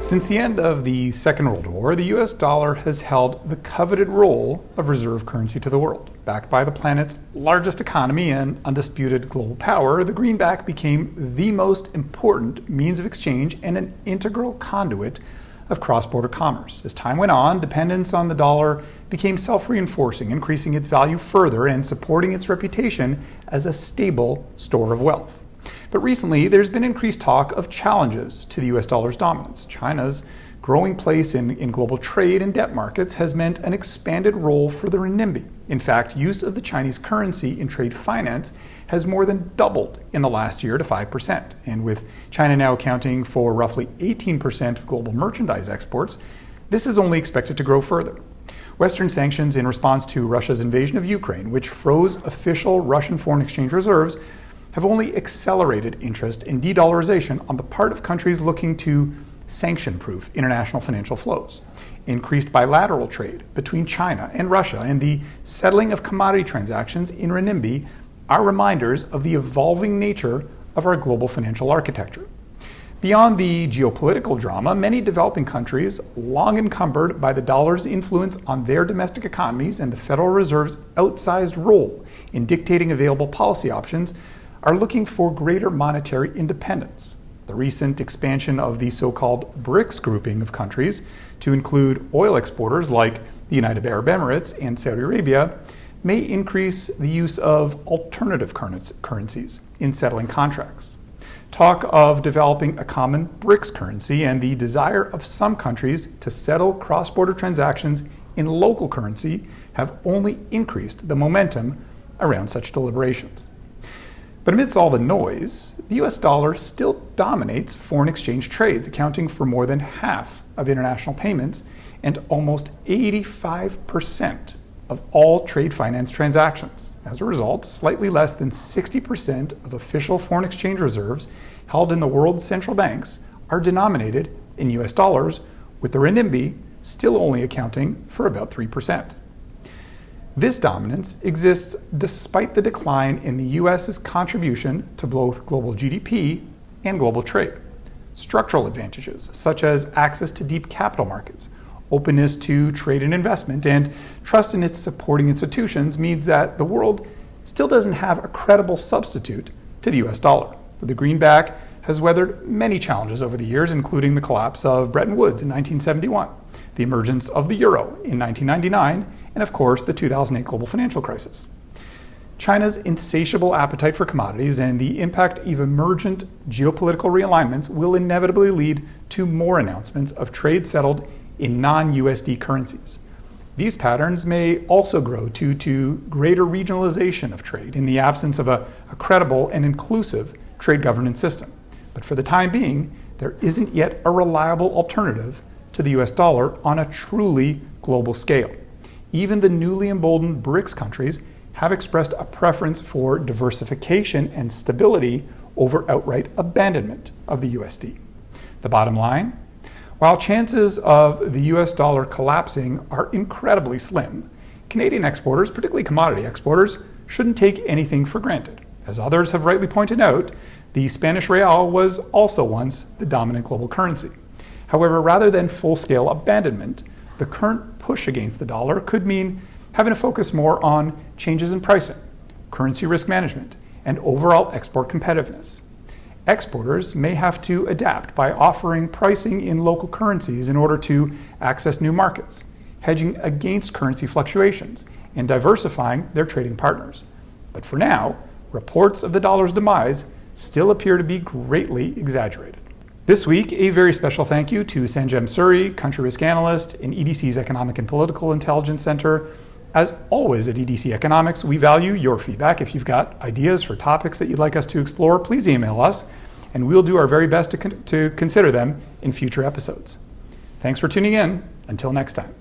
Since the end of the Second World War, the US dollar has held the coveted role of reserve currency to the world. Backed by the planet's largest economy and undisputed global power, the greenback became the most important means of exchange and an integral conduit of cross-border commerce. As time went on, dependence on the dollar became self-reinforcing, increasing its value further and supporting its reputation as a stable store of wealth. But recently, there's been increased talk of challenges to the US dollar's dominance. China's growing place in global trade and debt markets has meant an expanded role for the renminbi. In fact, use of the Chinese currency in trade finance has more than doubled in the last year to 5%. And with China now accounting for roughly 18% of global merchandise exports, this is only expected to grow further. Western sanctions in response to Russia's invasion of Ukraine, which froze official Russian foreign exchange reserves, have only accelerated interest in de-dollarization on the part of countries looking to sanction-proof international financial flows. Increased bilateral trade between China and Russia and the settling of commodity transactions in renminbi are reminders of the evolving nature of our global financial architecture. Beyond the geopolitical drama, many developing countries, long encumbered by the dollar's influence on their domestic economies and the Federal Reserve's outsized role in dictating available policy options, are looking for greater monetary independence. The recent expansion of the so-called BRICS grouping of countries to include oil exporters like the United Arab Emirates and Saudi Arabia may increase the use of alternative currencies in settling contracts. Talk of developing a common BRICS currency and the desire of some countries to settle cross-border transactions in local currency have only increased the momentum around such deliberations. But amidst all the noise, the US dollar still dominates foreign exchange trades, accounting for more than half of international payments and almost 85% of all trade finance transactions. As a result, slightly less than 60% of official foreign exchange reserves held in the world's central banks are denominated in US dollars, with the renminbi still only accounting for about 3%. This dominance exists despite the decline in the US's contribution to both global GDP and global trade. Structural advantages, such as access to deep capital markets, openness to trade and investment, and trust in its supporting institutions means that the world still doesn't have a credible substitute to the US dollar. The greenback has weathered many challenges over the years, including the collapse of Bretton Woods in 1971, the emergence of the euro in 1999, and of course the 2008 global financial crisis. China's insatiable appetite for commodities and the impact of emergent geopolitical realignments will inevitably lead to more announcements of trade settled in non-USD currencies. These patterns may also grow due to greater regionalization of trade in the absence of a credible and inclusive trade governance system. But for the time being, there isn't yet a reliable alternative to the US dollar on a truly global scale. Even the newly emboldened BRICS countries have expressed a preference for diversification and stability over outright abandonment of the USD. The bottom line, while chances of the US dollar collapsing are incredibly slim, Canadian exporters, particularly commodity exporters, shouldn't take anything for granted. As others have rightly pointed out, the Spanish real was also once the dominant global currency. However, rather than full-scale abandonment, the current push against the dollar could mean having to focus more on changes in pricing, currency risk management, and overall export competitiveness. Exporters may have to adapt by offering pricing in local currencies in order to access new markets, hedging against currency fluctuations, and diversifying their trading partners. But for now, reports of the dollar's demise still appear to be greatly exaggerated. This week, a very special thank you to Sanjem Suri, country risk analyst in EDC's Economic and Political Intelligence Center. As always at EDC Economics, we value your feedback. If you've got ideas for topics that you'd like us to explore, please email us, and we'll do our very best to consider them in future episodes. Thanks for tuning in. Until next time.